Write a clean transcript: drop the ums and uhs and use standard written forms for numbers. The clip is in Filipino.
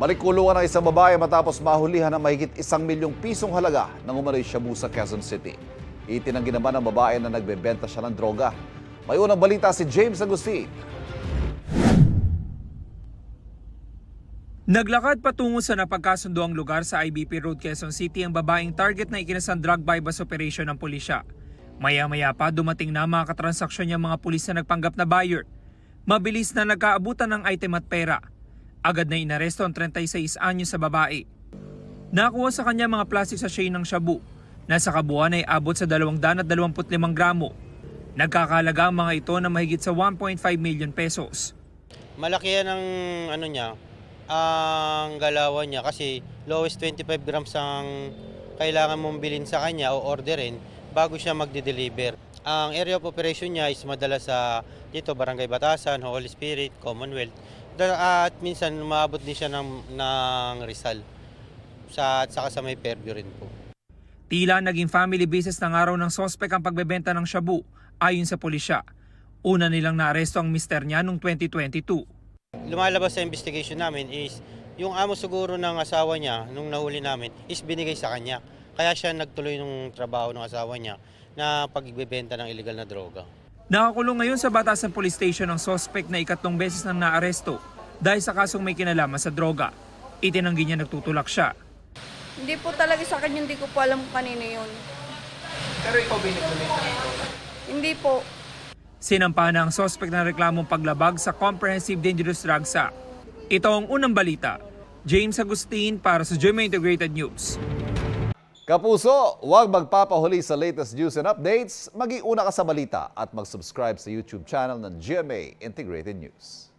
Balik-kulungan ang isang babae matapos mahulihan ng mahigit 1 milyong pisong halaga ng umano'y shabu sa Quezon City. Itinanggi naman ng babae na nagbebenta siya ng droga. May unang balita si James Agustin. Naglakad patungo sa napagkasundoang lugar sa IBP Road, Quezon City ang babaeng target na ikinasang drug bypass operation ng pulisya. Maya-maya pa dumating na mga katransaksyon niyang mga pulis na nagpanggap na buyer. Mabilis na nagkaabutan ng item at pera. Agad na inaresto ang 36 anyos sa babae. Nakuha sa kanya mga plastic sachet ng shabu. Nasa kabuuan ay abot sa 225 gramo. Nagkakalaga ang mga ito na mahigit sa 1.5 million pesos. Malaki yan ang galawan niya kasi lowest 25 grams ang kailangan mong bilhin sa kanya o orderin bago siya magde-deliver. Ang area of operation niya is madalas sa dito Barangay Batasan, Holy Spirit, Commonwealth. At minsan umaabot din siya ng Rizal at saka sa may Fairview rin po. Tila naging family business ng araw ng sospek ang pagbebenta ng shabu ayon sa pulisya. Una nilang naaresto ang mister niya noong 2022. Lumalabas sa investigation namin is yung amo siguro ng asawa niya nung nahuli namin is binigay sa kanya. Kaya siya nagtuloy ng trabaho ng asawa niya na pagbebenta ng illegal na droga. Nakakulong ngayon sa Batasan Police Station ang sospek na ikatlong beses nang naaresto dahil sa kasong may kinalaman sa droga. Itinanggi niya nagtutulak siya. Hindi po talaga sa akin, hindi ko po alam kung kanino yun. Pero ikaw ba yung Hindi po. Sinampa na ang sospek ng reklamong paglabag sa Comprehensive Dangerous Drugs Act. Ito ang unang balita. James Agustin para sa GMA Integrated News. Kapuso, huwag magpapahuli sa latest news and updates. Mag-iuna ka sa balita at mag-subscribe sa YouTube channel ng GMA Integrated News.